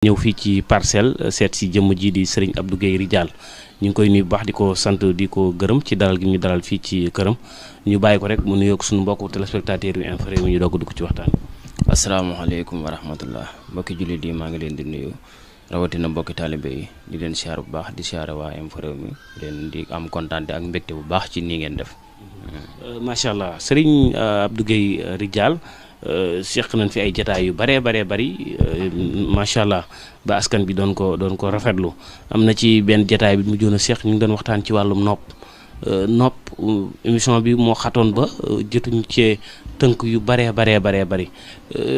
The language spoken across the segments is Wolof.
ñëw fii ci Parcelles seet si jëmm ji di Serigne Abdou Guèye Ridial ñu ngi koy nuyu bu baax di ko sant di ko gërëm ci dalal gi ñu dalal fii ci këram ñu bàyyi ko rek mu nuyoog suñu mbokku téléspectateurs yu Infos Rewmi ñu doog dugg ci waxtaan. asalaamaaleykum wa rahmatullah mbokki jullit yi maa ngi leen di nuyu rawatina mbokki taalibe yi di leen siyaar bu baax di siyaare waa Infos Rewmi leen di am kontaante ak mbégte bu baax ci nii ngeen def. macha allah Serigne Abdou Guèye Ridial seq nañ fi ay jataay yu bari macha allah ba askan bi doon ko rafetlu am na ci benn jataay bi mu joon a seq ñu ngi doon waxtaan ci wàllum nopp émission bi moo xatoon ba jotuñu cee tënk yu bari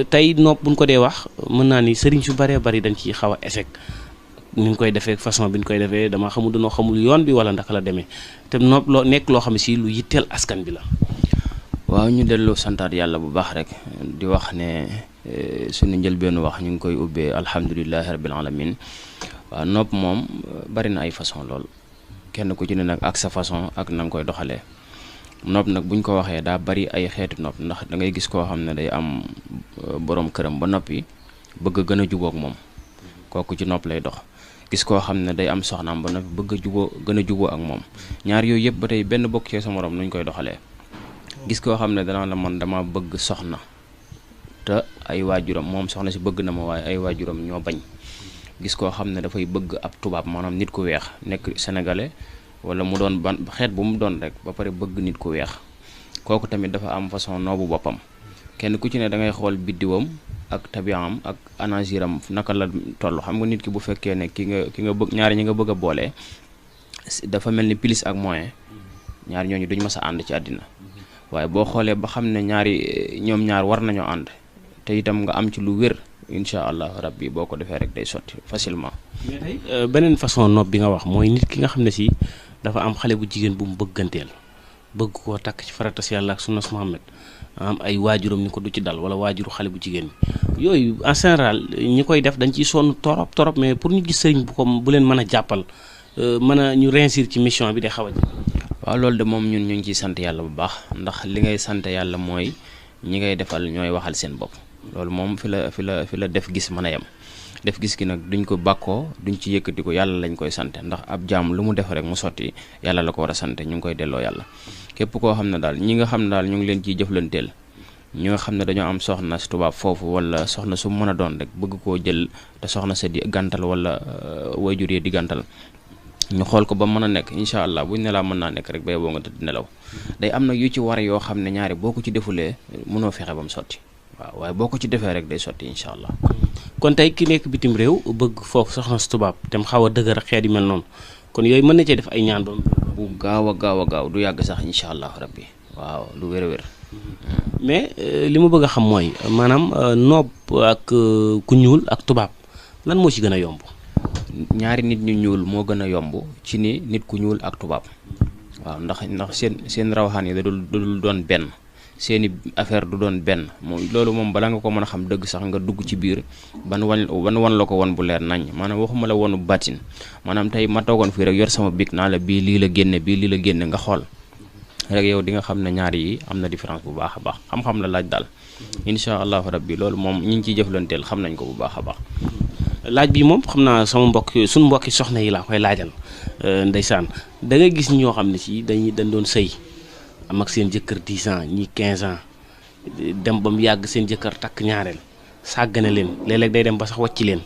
tey nopp buñ ko dee wax mën naa ni sëriñ su bari dañ ci xaw a échec ni ñu koy defee façon bi ñu koy defee dama xamul dañoo xamul yoon bi wala ndaka la demee te nopp loo nekk loo xam ne si lu yitteel askan bi la. waaw ñu dellu santaat yàlla bu baax rek di wax ne suñu njëlbeenu wax ñu ngi koy ubbee alhamdulilahi rabbil alamin waaw nopp moom bari na ay façon lool kenn ku ci ne nag ak sa façon ak na nga koy doxalee nopp nag buñ ko waxee daa bari ay xeeti nopp ndax da ngay gis koo xam ne day am borom këram ba noppi bëgg a gën a jubóog moom kooku ci nopp lay dox gis koo xam ne day am soxnaam ba noppi bëgg a gën a jubóo ak moom ñaar yooyu yëpp ba tey benn bokk ci sa morom nuñ koy doxalee gis koo xam ne danaa la man dama bëgg soxna te ay waajuram moom soxna si bëgg na ma waaye ay waajuram ñoo bañ gis koo xam ne dafay bëgg ab tubaab maanaam nit ku weex nekk sénégalais wala mu doon ban xeet bu mu doon rek ba pare bëgg nit ku weex kooku tamit dafa am façon noobu boppam kenn ku ci ne da ngay xool biddiwam ak tabiam ak anagiram naka la toll xam nga nit ki bu fekkee ne ki nga bëgg ñaari ñi nga bëgg a boole dafa mel ni plus ak moyen ñaari ñooñu duñ mës a ànd ci àddina waaye boo xoolee ba xam ne ñoom ñaar war nañoo ànd te itam nga am ci lu wér incha allah rabbi boo ko defee rek day sotti facilement. mais tey beneen façon nopp bi nga wax mooy nit ki nga xam ne si dafa am xale bu jigéen bu mu bëgganteel bëgg koo takk ci faratas yàlla ak sunnas Muhammad am ay waajuram ni ko du ci dal wala waajuru xale bu jigéen bi yooyu en général ñi koy def dañ ciy sonn torop mais pour ñu gis sëriñ bu leen mën a jàppal mën a ñu réussir ci mission bi day xaw a waaw loolu de moom ñun ñu ngi ciy sant yàlla bu baax ndax li ngay sant yàlla mooy ñi ngay defal ñooy waxal seen bopp loolu moom fi la def gis mën a yem def gis gi nag duñ ko bàkkoo duñ ci yëkkati ko yàlla lañ koy sante ndax ab jaam lu mu def rek mu sotti yàlla la ko war a sante ñu ngi koy delloo yàlla képp koo xam ne daal ñi nga xam ne daal ñu ngi leen ciy jëflanteel ñi nga xam ne dañoo am soxna si tubaab foofu wala soxna su mën a doon rek bëgg koo jël te soxna sa di gàntal wala waajur yi di gàntal ñu xool ko ba mën a nekk incha allah buñ ne laa mën naa nekk rek bay boo nga tëdd nelaw day am nag yu ci war yoo xam ne ñaari boo ko ci defulee mënoo fexe ba mu sotti waaw waaye boo ko ci defee rek day sotti incha allah. kon tey ki nekk bitim réew bëgg foofu soxna si tubaab te mu xaw a dëgër ak xeet yu mel noonu kon yooyu mën na cee def ay ñaan doom bu gaaw a gaaw du yàgg sax incha allah rabbi waaw lu wér a wér. mais li ma bëgg a xam mooy maanaam noob ak ku ñuul ak tubaab lan moo ci gën a yomb. ñaari nit ñu ñuul moo gën a yomb ci ni nit ku ñuul ak tubaab waaw ndax seen rawaxaan yi da dul doon benn seeni affaire du doon benn loolu moom balaa nga ko mën a xam dëgg sax nga dugg ci biir ban wan la ko won bu leer nañ maanaam waxuma la wonu bàttin maanaam tey ma toogoon fii rek yor sama bic naa la bii lii la génne nga xool rek yow di nga xam ne ñaari yi am na différence bu baax a baax xam-xam la laaj daal incha allahu rabbi loolu moom ñi ngi ciy jëflanteel xam nañ ko bu baax a baax. laaj bi moom xam naa suñu mbokki soxna yi laa koy laajal ndeysaan da ngay gis ñoo xam ne si dañ doon sëy am ak seen jëkkër 10 ans ñi 15 ans dem ba mu yàgg seen jëkkër takk ñaareel sàggane leen léeg-léeg day dem ba sax wàcci leen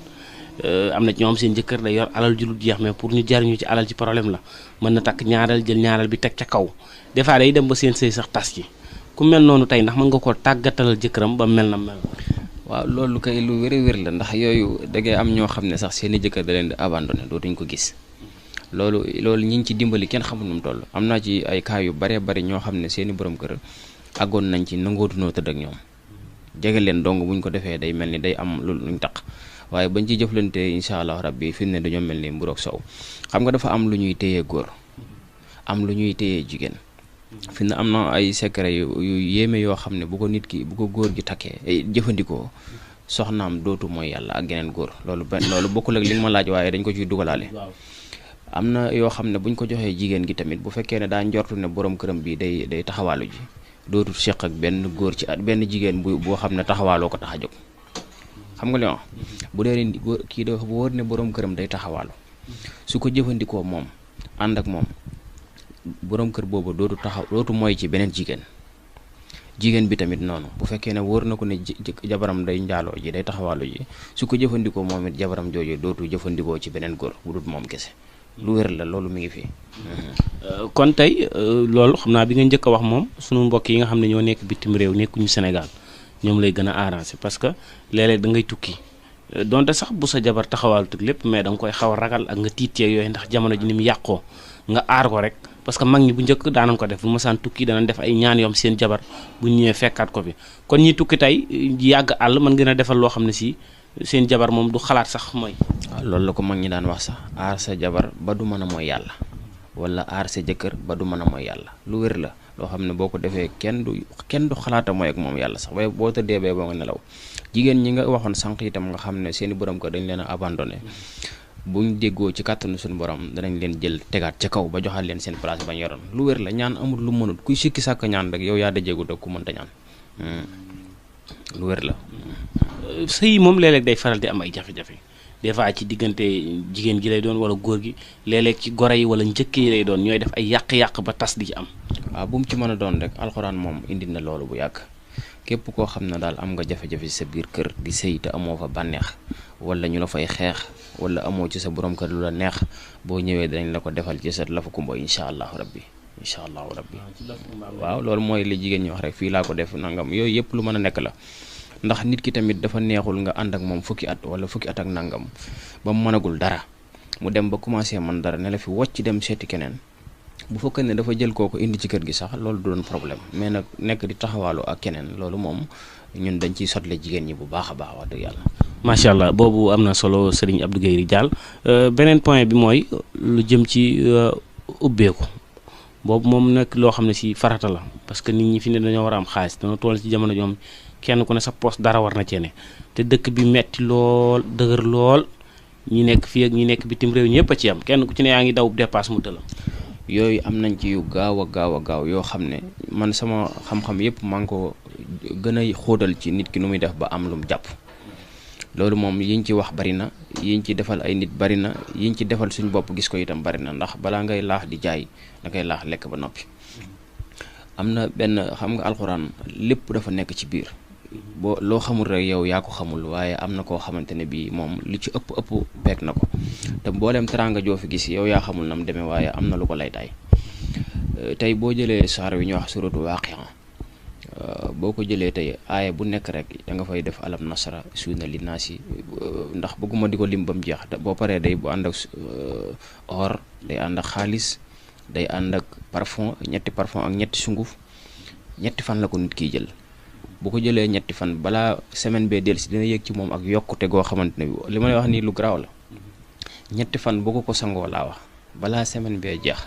am na ci ñoom seen jëkkër day yor alal ju dul jeex mais pour ñu jariñu ci alal ci problème la mën na takk ñaareel jël ñaareel bi teg ca kaw des fois day dem ba seen sëy sax tas ci ku mel noonu tey ndax mën nga koo tàggatalal jëkkëram ba mel na mel. waaw loolu kay lu wér la ndax yooyu da ngay am ñoo xam ne sax seeni jëkkër da leen di abandonné dootuñ ko gis loolu ñi ngi ci dimbali kenn xamul nu mu toll am naa ci ay cas yu bari ñoo xam ne seeni borom kër àggoon nañ ci nangootunoo tëdd ak ñoom jege leen dong buñ ko defee day mel ni day am luñ taq waaye bañ ci jëflante incha allah rabbi fi ne dañoo mel ni mburoog sow xam nga dafa am lu ñuy téyee góor am lu ñuy téyee jigéen fi ne am na ay secret yu yéeme yoo xam ne bu ko góor gi takkee jëfandikoo soxnaam dootu mooy yàlla ak geneen góor loolu bokkul ak li nga ma laaj waaye dañ ko ciy dugalaale. am na yoo xam ne buñ ko joxee jigéen gi tamit bu fekkee ne daa njortu ne borom këram bi day taxawaalu ji dootul seq ak benn góor ci benn jigéen boo xam ne taxawaaloo ko tax a jóg xam nga li wax bu dee kii dafa wóor ne borom këram day taxawaalu su ko jëfandikoo moom ànd ak moom borom kër boobu dootu mooy ci beneen jigéen bi tamit noonu bu fekkee ne wóor na ko ne jabaram day njaaloo ji day taxawaalu ji su ko jëfandikoo moom it jabaram jooju dootu jëfandikoo ci beneen góor bu dul moom kese lu wér la loolu mi ngi fi. kon tey loolu xam naa bi nga njëkk a wax moom sunu mbokk yi nga xam ne ñoo nekk bitim réew nekkuñu Sénégal ñoom lay gën a arrangé parce que léeg-léeg da ngay tukki donte sax bu sa jabar taxawaalu tug lépp mais da nga koy xaw a ragal ak nga tiitee yooyu ndax jamono ji ni mu yàqoo nga aar ko rek. parce que mag ñi bu njëkk daanañ ko def bu masaan tukki danañ def ay ñaan yoom seen jabar bu ñëwee fekkaat ko fi kon ñi tukki tey yàgg àll mën ngeen a defal loo xam ne si seen jabar moom du xalaat sax mooy. waaw loolu la ko mag ñi daan wax sax aar sa jabar ba du mën a mooy yàlla wala aar sa jëkkër ba du mën a mooy yàlla lu wér la loo xam ne boo ko defee kenn du xalaata mooy ak moom yàlla sax waaye boo tëddee bee boo nga nelaw jigéen ñi nga waxoon sànq itam nga xam ne seen i borom ko dañ leen a abandonné. buñ déggoo ci kàttanu suñu borom danañ leen jël tegaat ca kaw ba joxaat leen seen place bañ yoroon lu wér la ñaan amul lu mënut kuy sikki sàkk ñaan rek yow yaa dajeegut ak ku mënta ñaan lu wér la. sëy moom léeg-léeg day faral di am ay jafe-jafe des fois ci diggante jigéen gi lay doon wala góor gi léeg-léeg ci goro yi wala njëkk yi lay doon ñooy def ay yàq-yàq ba tas di ci am. waaw bu mu ci mën a doon rek alxuraan moom indi na loolu bu yàgg képp koo xam ne daal am nga jafe-jafe sa biir kër di sëy te amoo fa bànneex wala ñu la fay xeex. wala amoo ci sa borom kër lu la neex boo ñëwee danañ la ko defal ci sa lafu kumba incha allahu rabbi waaw loolu mooy li jigéen ñi wax rek fii laa ko def nangam yooyu yëpp lu mën a nekk la ndax nit ki tamit dafa neexul nga ànd ak moom fukki at wala fukki at ak nangam ba mu mënagul dara mu dem ba commencé man dara ne la fi wocc dem seeti keneen bu fekkee ne dafa jël kooku indi ci kër gi sax loolu du doon problème mais nag nekk di taxawaalu ak keneen loolu moom ñun dañ ciy sotle jigéen ñi bu baax a baax wax dëgg yàlla. macha allah boobu am na solo Serigne Abdou Guèye Ridial beneen point bi mooy lu jëm ci ubbeeku boobu moom nekk loo xam ne si farata la parce que nit ñi fi ne dañoo war a am xaalis dañoo toll ci jamono ñoom kenn ku ne sa poste dara war na cee ne te dëkk bi metti lool dëgër lool ñi nekk fii ak ñi nekk bitim réew ñëpp a ci am kenn ku ci ne yaa ngi daw dépasse mu tëla yooyu am nañ ci yu gaaw a gaaw yoo xam ne man sama xam-xam yëpp maa ngi ko gën a xóotal ci nit ki nu muy def ba am lu mu jàpp loolu moom yiñ ci wax bari na yiñ ci defal ay nit bari na yiñ ci defal suñ bopp gis ko itam bari na ndax balaa ngay laax di jaay da ngay laax lekk ba noppi am na benn xam nga alxuraan lépp dafa nekk ci biir boo loo xamul rek yow yaa ko xamul waaye am na koo xamante ne bii moom lu ci ëpp peeg na ko te mbooleem teraanga joo fi gis yow yaa xamul na mu demee waaye am na lu ko lay taay tey boo jëlee saar wi ñuy wax suratu Waaqi'a boo ko jëlee tey aaya bu nekk rek da nga fay def alam nasra suuna li naasi ndax bëgguma di ko lim ba mu jeex boo paree day bu ànd ak or day ànd ak xaalis day ànd ak parfum ñetti parfum ak ñetti sunguf ñetti fan la ko nit kiy jël bu ko jëlee ñetti fan balaa semaine bee dellusi dina yëg ci moom ak yokkute goo xamante ne li ma lay wax nii lu garaaw la ñetti fan boo ko sangoo laa wax balaa semaine bee jeex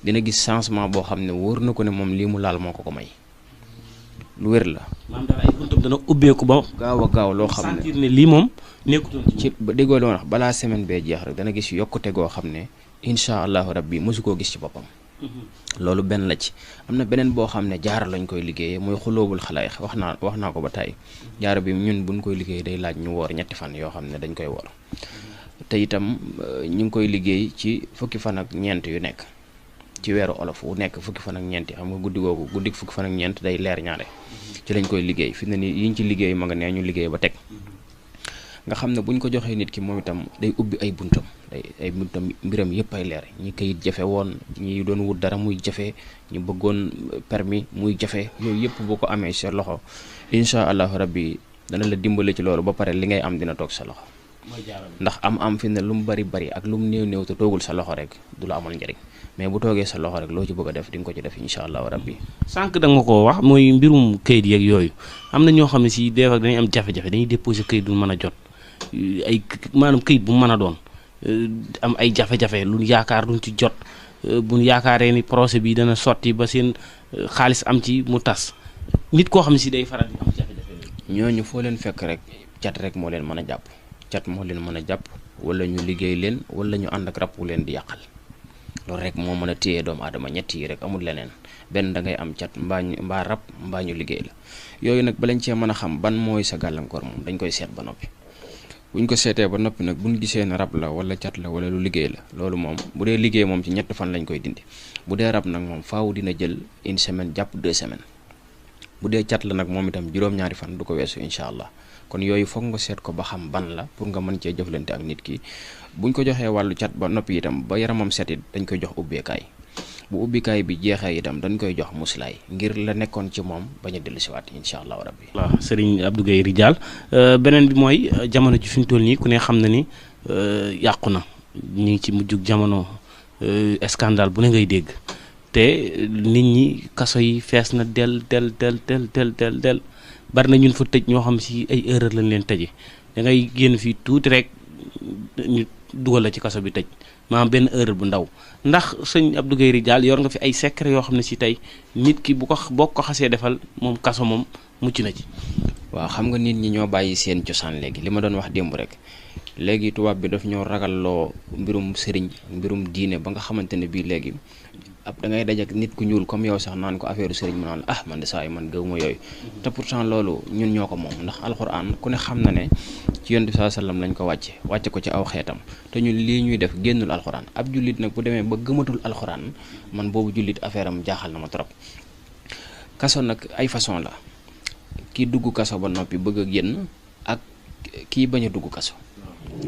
dina gis changement boo xam ne wóor na ko ne moom lii mu laal moo ko may lu wér la. maanaam daal ay buntam dana ubbeeku ba. gaaw a gaaw loo xam ne sentir ne lii moom nekkutoon ci déggoo la wax balaa semaine bee jeex rek dana gis yokkute goo xam ne incha allahu rabbi mosu koo gis ci boppam. loolu benn la ci am na beneen boo xam ne jaara lañ koy liggéeyee mooy xuloobul xalaay wax naa ko ba tey jaara bi ñun buñ koy liggéey day laaj ñu woor ñetti fan yoo xam ne dañ koy woor te itam ñu ngi koy liggéey ci fukki fan ak ñeent yu nekk ci weeru olof wu nekk fukki fan ak ñeent yi xam nga guddi googu guddi fukki fan ak ñeent day leer ñaare ci lañ koy liggéey fi ne ni yiñ ci liggéey ma nga ne ñu liggéey ba teg nga xam ne buñ ko joxee nit ki moom itam day ubbi ay buntam mbiram yëpp ay leer ñi kayit jafe woon ñi doon wut dara muy jafe ñu bëggoon permis muy jafe yooyu yëpp boo ko amee sa loxo incha allahu rabbi dana la dimbale ci loolu ba pare li ngay am dina toog sa loxo ndax am fi ne lu mu bari ak lu mu néew te toogul sa loxo rek du la amal njëriñ mais bu toogee sa loxo rek loo ci bëgg a def di nga ko ci def incha allahu rabbi sànq da nga ko wax mooy mbirum kayit yeeg yooyu am na ñoo xam ne si des fois dañuy am jafe-jafe dañuy déposer kayit du mën a jot ay maanaam kayit bu mën a doon am ay jafe-jafe lu yaakaar duñ ci jot bu yaakaaree ni procès bi dana sotti ba seen xaalis am ci mu tas nit koo xam ne si day faral di am jafe-jafe ñooñu foo leen fekk rek cat rek moo leen mën a jàpp cat moo leen mën a jàpp wala ñu liggéey leen wala ñu ànd ak rab wu leen di yàqal loolu rek moo mën a téye doomu aadama ñett yi rek amul leneen benn da ngay am cat mbaa rab mbaa ñu liggéey la yooyu nag balañ cee mën a xam ban mooy sa gàllankoor moom dañ koy seet ba noppi buñ ko seetee ba noppi nag buñ gisee ne rab la wala cat la wala lu liggéey la loolu moom bu dee liggéey moom ci 3 fan lañ koy dindi bu dee rab nag moom faaw dina jël 1 semaine jàpp 2 semaines bu dee cat la nag moom itam juróom-ñaari fan du ko weesu incha allah kon yooyu foog nga seet ko ba xam ban la pour nga mën cee jëflante ak nit ki buñ ko joxee wàllu cat ba noppi itam ba yaramam set it dañ koy jox ubbeekaay bu ubbikaay bi jeexee itam dañ koy jox muslaay ngir la nekkoon ci moom bañ a dellusiwaat incha allahu rabbi. waaw Serigne Abdou Guèye Ridial beneen bi mooy jamono ji fi ñu toll nii ku ne xam na ni yàqu na ñu ngi ci mujjug jamono scandale bu ne ngay dégg te nit ñi kaso yi fees na del bari na ñun fa tëj ñoo xam si ay erreur lañ leen tëje da ngay génn fii tuuti rek ñu dugal la ci kaso bi tëj maanaam benn erreur bu ndaw ndax sëñ Abdou Guèye Ridial yor nga fi ay secret yoo xam ne si tey nit ki boo ko xasee defal moom kaso moom mucc na ci. waaw xam nga nit ñi ñoo bàyyi seen cosaan léegi li ma doon wax démb rek léegi tubaab bi daf ñoo ragalloo mbirum sëriñ mbirum diine ba nga xamante ne bii léegi ab da ngay dajak nit ku ñuul comme yow sax naan ko affaire sëriñ mu naan man de saa yi man gëwuma yooyu te pourtant loolu ñun ñoo ko moom ndax alxuraan ku ne xam na ne ci yonent bi sallallahu alayhi wasallam lañ ko wàcce ko ci aw xeetam te ñun lii ñuy def génnul alxuraan ab jullit nag bu demee ba gëmatul alxuraan man boobu jullit affaire am jaaxal na ma trop. kaso nag ay façon la kii dugg kaso ba noppi bëgg a génn ak kii bañ a dugg kaso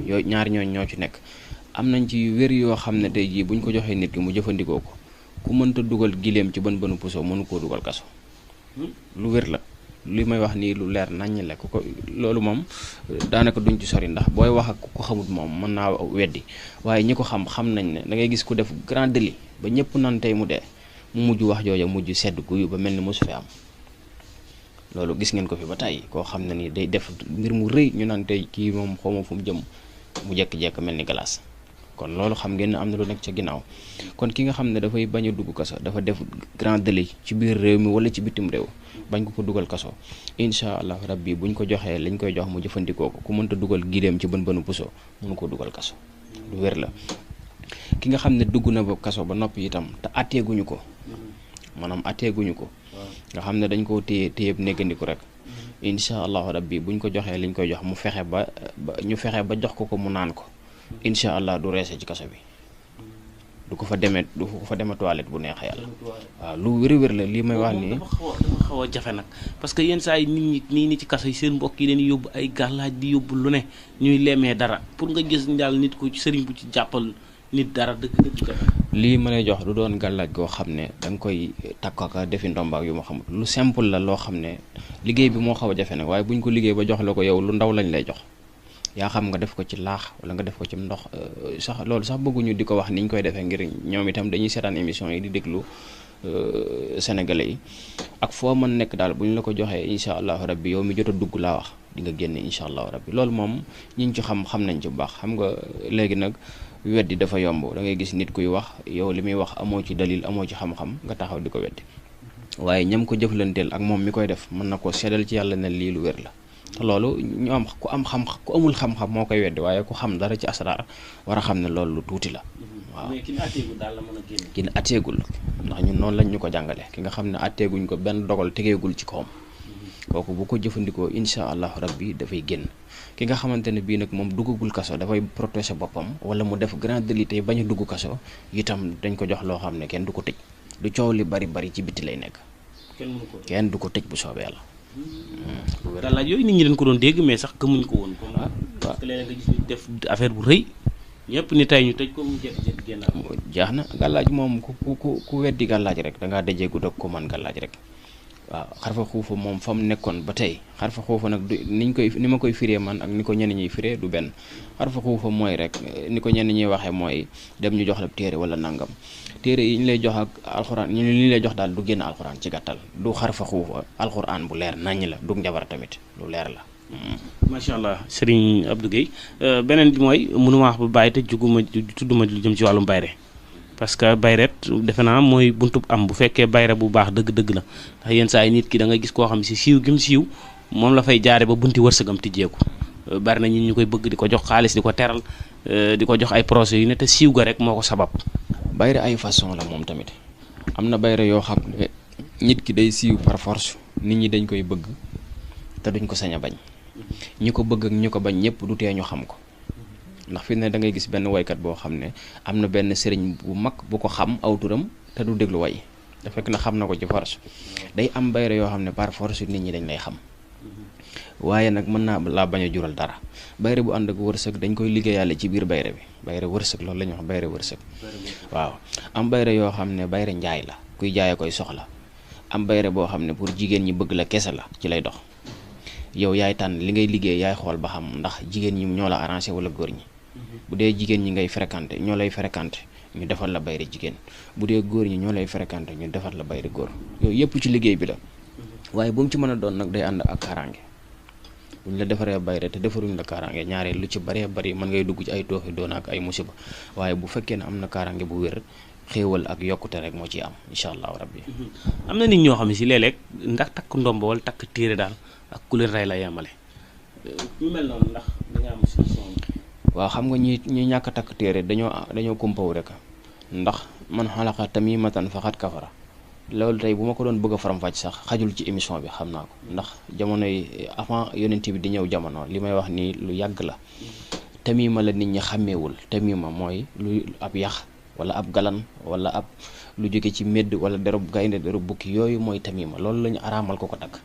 yooyu ñaar ñoo ci nekk am nañ ci wér yoo xam ne tey jii buñ ko joxee nit ki mu jëfandikoo ko ku mënta dugal gileem ci bën puso mënu koo dugal kaso lu wér la li may wax nii lu leer naññ la ku ko loolu moom daanaka duñ ci sori ndax booy wax ak ku ko xamut moom mën naa weddi waaye ñi ko xam nañ ne da ngay gis ku def grand délit ba ñëpp nan tey mu dee mu mujj wax jooja mujj sedd guyu ba mel ni mosu fi am loolu gis ngeen ko fi ba tàyyi koo xam ne ni day def mbir mu rëy ñu naan tey kii moom xawma fu mu jëm mu jekk-jekk mel ni glace kon loolu xam ngeen ne am na lu nekk ca ginnaaw kon ki nga xam ne dafay bañ a dugg kaso dafa def grand délit ci biir réew mi wala ci bitim réew bañ ko dugal kaso incha allah rabbi buñ ko joxee lañ koy jox mu jëfandikoo ko ku mënta dugal gileem ci bënu puso mënu ko dugal kaso lu wér la ki nga xam ne dugg na ba kaso ba noppi itam te atteeguñu ko maanaam atteeguñu ko nga xam ne dañ koo téyeb néggandiku rek incha allahu rabbi buñ ko joxee liñ koy jox mu fexe ba ñu fexe ba jox ko mu naan ko incha allah du reese ci kaso bi du ko fa demee toilette bu neexee yàlla waaw lu wér la lii may wax nii dafa xaw a jafe nag parce que yenn saa yi nit ñi nii ci kaso yi seen mbokk yi leen yóbbu ay gàllaaj di yóbbu lu ne ñuy lemee dara pour nga gis daal nit ko sëriñ bu ci jàppal nit dara dëgg lii ma lay jox du doon gàllaaj goo xam ne da nga koy takkaka defi ndombaak yu ma xamul lu simple la loo xam ne liggéey bi moo xaw a jafe nag waaye buñ ko liggéey ba jox la ko yow lu ndaw lañ lay jox yaa xam nga def ko ci laax wala nga def ko ci ndox sax loolu sax bëgguñu di ko wax niñ koy defee ngir ñoom itam dañuy seetaan émission yi di déglu sénégalais yi ak foo mën nekk daal bu ñu la ko joxee incha allahu rabbi yow mi jot a dugg laa wax di nga génne incha allahu rabbi loolu moom ñi ci xam nañ ci bu baax xam nga léegi nag weddi dafa yomb da ngay gis nit kuy wax yow li muy wax amoo ci dalil amoo ci xam-xam nga taxaw di ko weddi waaye ñam ko jëflanteel ak moom mi koy def mën na koo seddal ci yàlla ne lii lu wér la te loolu ñu am ku amul xam-xam moo koy weddi waaye ku xam dara ci asraar war a xam ne loolu lu tuuti la waaw. mais ki ne atteegul daal la mën a génn. ki ne atteegul ndax ñun noonu lañ ñu ko jàngale ki nga xam ne atteeguñ ko benn dogal tegeegul ci kawam kooku bu ko jëfandikoo incha allahu rabbi dafay génn ki nga xamante ne bii nag moom duggagul kaso dafay protéger boppam wala mu def grand délit tey bañ a dugg kaso itam dañ ko jox loo xam ne kenn du ko tëj du coow li bari ci biti lay nekk kenn du ko tëj bu soobee yàlla. gàllaaj yooyu nit ñi dañ ko doon dégg mais sax gëmuñ ko woon. waaw parce que léeg-léeg nga gis ñu def affaire bu rëy ñëpp ni tey ñu tëj ko mu jékki-jékki génn. jaax na gàllaaj moom ku weddi gàllaaj rek da ngaa dajeegu dog ko man gàllaaj rek waaw xarfa xuufa moom fa mu nekkoon ba tey xarfa xuufa nag du ni ma koy firee man ak ni ko ñenn ñuy firee du benn xarfa xuufa mooy rek ni ko ñenn ñuy waxee mooy dem ñu jox la téere wala nangam téere yi ñu lay jox ak alxuraan ñu li lay jox daal du génn alxuraan ci gàttal du xarfa xuufa alxuraan bu leer naññ la du njabar tamit lu leer la. macha allah Serigne Abdou Guèye beneen bi mooy mënuma wax ba bàyyi te tudduma lu jëm ci wàllum bayre parce que bayret defe naa mooy buntub am bu fekkee bayre bu baax dëgg-dëgg la ndax yenn saa yi nit ki da nga gis koo xam si siiw gi mu siiw moom la fay jaare ba bunti wërsëgam tijjeeku bari na ñun ñu koy bëgg di ko jox xaalis di ko teral di ko jox ay projets yu ne te siiw ga rek moo ko sabab. bayre ay façon la moom tamit am na bayre yoo xam ne nit ki day siiw par force nit ñi dañ koy bëgg te duñ ko sañ a bañ ñi ko bëgg ak ñi ko bañ ñëpp du tee ñu xam ko ndax fi ne da ngay gis benn waykat boo xam ne am na benn sëriñ bu mag bu ko xam aw turam te du déglu way da fekk na xam na ko ci force day am bayre yoo xam ne par force nit ñi dañ lay xam waaye nag mën naa laa bañ a jural dara bayre bu ànd ak wërsëg dañ koy liggéeyaale ci biir bayre bi bayre wërsëg loolu la ñuy wax bayre wërsëg waaw am bayre yoo xam ne bayre njaay la kuy jaay koy soxla am bayre boo xam ne pour jigéen ñi bëgg la kese la ci lay dox yow yaay tànn li ngay liggéey yaay xool ba xam ndax jigéen ñi ñoo la arrangé wala góor ñi bu dee jigéen ñi ngay fréquenté ñoo lay fréquenté ñu defal la bayre jigéen bu dee góor ñi ñoo lay fréquenté ñu defal la bayre góor yooyu yëpp ci liggéey bi la waaye bu mu ci mën a doon nag day ànd ak kaaraange buñ la defaree bayre te defaruñ la kaaraange ñaareel lu ci baree bari mën ngay dugg ci ay tooxi doona ak ay musiba waaye bu fekkee ne am na kaaraange bu wér xéewal ak yokkute rek moo ciy am incha allahu rabbi am na nit ñoo xam ne si léeg-léeg ndax takk ndomba wala takk téere daal ak ku leen rey la yemale ñu mel noonu ndax da nga am solution. waaw xam nga ñi ñàkk a takk téere dañoo kumpaw rek ndax man xalaqa tamimatan faqad kafara loolu tey bu ma ko doon bëgg a faram-fàcc sax xajul ci émission bi xam naa ko ndax jamono yi avant yonent bi di ñëw jamono li may wax nii lu yàgg la tamima la nit ñi xàmmeewul tamima mooy lu ab yax wala ab galan wala ab lu jóge ci médd wala derub gaynde derub bukki yooyu mooy tamima loolu la ñu araamal ko takk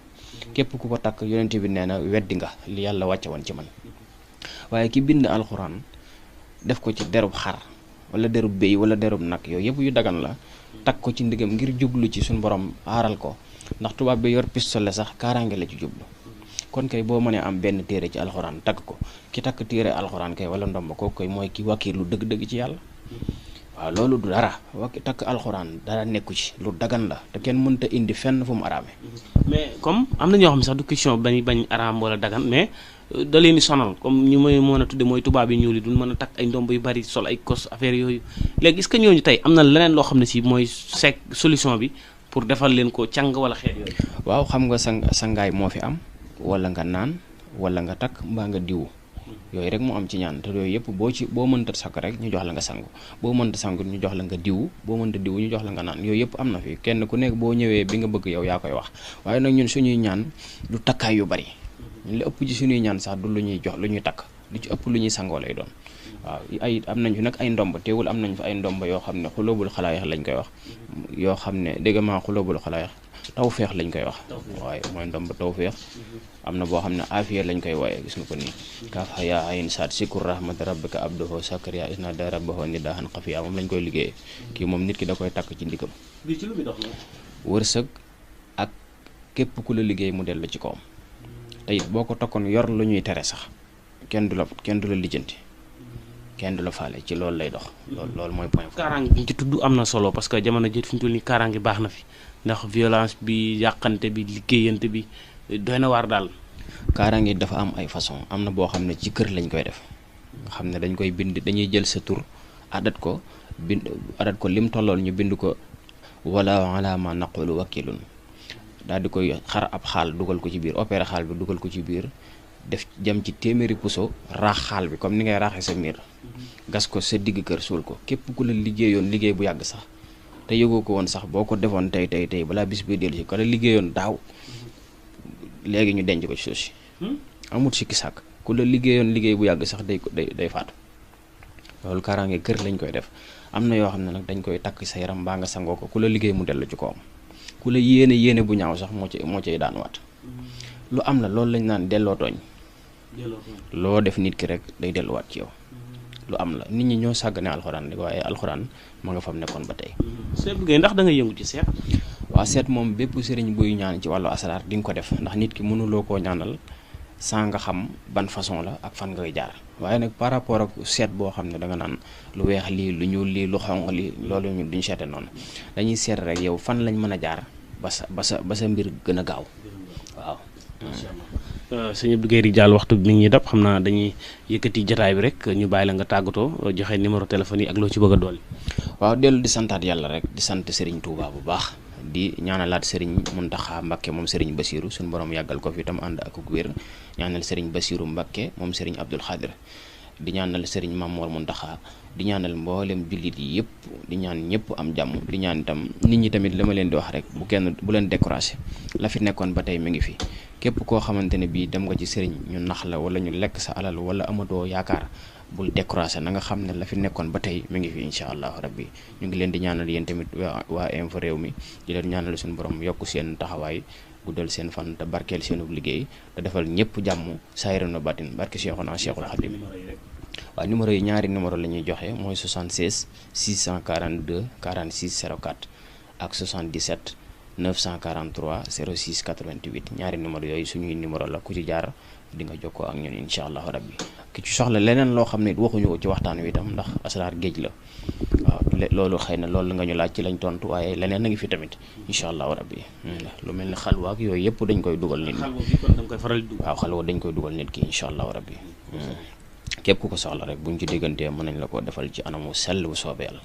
képp ku ko takk yonent bi nee na weddi nga li yàlla wàcce woon ci man waaye ki bind alxuraan def ko ci derub xar wala derub béy wala derub nag yooyu yëpp yu dagan la takk ko ci ndigam ngir jublu ci suñu borom aaral ko ndax tubaab bi yor pistolet sax kaaraange la ci jublu kon kay boo mënee am benn téere ci alxuraan takk ko ki takk téere alxuraan kay wala ndomba kooku koy mooy ki wàkkiirlu dëgg-dëgg ci yàlla waaw loolu du dara takk alxuraan dara nekku ci lu dagan la te kenn mënta indi fenn fu mu araame mais comme am na ñoo xam ne sax du question bañ araam wala dagan mais da leen di sonal comme ñu may mën a tudde mooy tubaab yi ñuul yi duñ mën a takk ay ndomb yu bari sol ay kos affaire yooyu léegi est-ce que ñooñu tey am na leneen loo xam ne si mooy solution bi pour defal leen ko càng wala xeet yooyu. waaw xam nga sangaay moo fi am wala nga naan wala nga takk mbaa nga diwu yooyu rek mu am ci ñaan te yooyu yëpp boo mënta sakk rek ñu jox la nga sangu boo mënta sangu ñu jox la nga diwu boo mënta diwu ñu jox la nga naan yooyu yëpp am na fi kenn ku nekk boo ñëwee bi nga bëgg yow yaa koy wax waaye nag ñun suñuy ñaan du takkaay yu bari li ëpp ci suñuy ñaan sax du lu ñuy jox lu ñuy takk lu ci ëpp lu ñuy sangoo lay doon waaw am nañ fi nag ay ndomb teewul am nañ fi ay ndomb yoo xam ne xulóobul xalaayax lañ koy wax yoo xam ne dégg maa xulóobul xalaayax tawfeex lañ koy wax waaye mooy ndomb tawfeex am na boo xam ne afiya lañ koy wooye gis nga ko nii kaaf yaa ayin saat sikur rahmat rabbika abdoho sakariya isna da rabbaho ni daaxan xafiya moom lañ koy liggéeyee kii moom nit ki da koy takk ci ndikam wërsëg ak képp ku la liggéey mu dellu ci kawam te it boo ko takkoon yor lu ñuy tere sax kenn du la lijjanti kenn du la faale ci loolu lay dox loolu mooy point. kaaraange bi ñu ci tudd am na solo parce que jamono jii fi ñu toll nii kaaraange baax na fi ndax violence bi yàqante bi liggéeyante bi doy na waar daal. kaaraange dafa am ay façon am na boo xam ne ci kër lañ koy def nga xam ne dañ koy bind dañuy jël sa tur adat ko lim tollool ñu bind ko wala ala ma naqulu wakilun daal di koy xar ab xaal dugal ko ci biir opéré xaal bi dugal ko ci biir def jëm ci téeméeri puso raax xaal bi comme ni ngay raaxee sa miir gas ko sa digg kër suul ko képp ku la liggéeyoon liggéey bu yàgg sax te yëgoo ko woon sax boo ko defoon tey balaa bis bi dellu si ko la liggéeyoon daaw léegi ñu denc ko ci suuf si amut sikki sàkk ku la liggéeyoon liggéey bu yàgg sax day faatu loolu kaaraange kër lañ koy def am na yoo xam ne nag dañ koy takk sa yaram mbaa nga sangoo ko ku la liggéey mu dellu ci kawam ku la yéene bu ñaaw sax moo cay daan waat lu am la loolu lañ naan delloo tooñ loo def nit ki rek day delluwaat ci yow lu am la nit ñi ñoo sàggane alxuraan rek waaye alxuraan ma nga fam nekkoon ba tey. Seet Gueye ndax da nga yëngu ci seet. waaw seet moom bépp sëriñ buy ñaan ci wàllu asaraar di nga ko def ndax nit ki mënuloo koo ñaanal sans nga xam ban façon la ak fan ngay jaar waaye nag par rapport ak seet boo xam ne da nga naan lu weex lii lu ñuul lii lu xonq lii loolu ñu duñ seete noonu dañuy seet rek yow fan lañ mën a jaar ba sa mbir gën a gaaw waaw. sëñ Abdou Gueye Ridial waxtu bi mi ngi dab xam naa dañuy yëkkati jotaay bi rek ñu bàyyi la nga tàggatoo joxe numéro téléphone yi ak loo ci bëgg a dolli. waaw dellu di santaat yàlla rek di sant Serigne Touba bu baax di ñaanalaat Serigne Mountakha Mbacké moom Serigne Bassirou suñu borom yàggal ko fi tam ànd ak wér ñaanal Serigne Bassirou Mbacké moom Serigne Abdoul Khadir di ñaanal Serigne Mamour Mountakha di ñaanal mboolem jullit yi yëpp di ñaan ñëpp am jàmm di ñaan itam nit ñi tamit li ma leen di wax rek bu leen découragé la fi nekkoon ba tey mi ngi fi képp koo xamante ne bii dem nga ci sëriñ ñu nax la wala ñu lekk sa alal wala amatoo yaakaar bul découragé na nga xam ne la fi nekkoon ba tey mi ngi fi incha allahu rabbi. ñu ngi leen di ñaanal yéen tamit waa Infos Rewmi di leen ñaanal suñu borom yokk seen taxawaay guddal seen fan te barkeel seenu liggéey te defal ñëpp jàmm saahiran wa baatin barke Cheikhuna Cheikhul Khadim. waaw numéro yi ñaari numéro la ñuy joxe mooy 76 642 46 04 ak 77 943 06 88 ñaari numéro yooyu suñuy numéro la ku ci jaar di nga jokkoo ak ñun incha allahu rabbi. ki ci soxla leneen loo xam ne waxuñu ko ci waxtaan wi itam ndax asraar géej la waaw loolu xëy na loolu nga ñu laaj ci lañ tontu waaye leneen a ngi fi tamit incha allahu rabbi. lu mel ni xalwa ak yooyu yëpp dañ koy dugal nit ñi. xalwa bi kon da nga koy faral di dugal. waaw xalwa dañ koy dugal nit ki incha allahu rabbi. képp ku ko soxla rek buñ ci diggantee mën nañ la ko defal ci anamu sell bu soobee yàlla.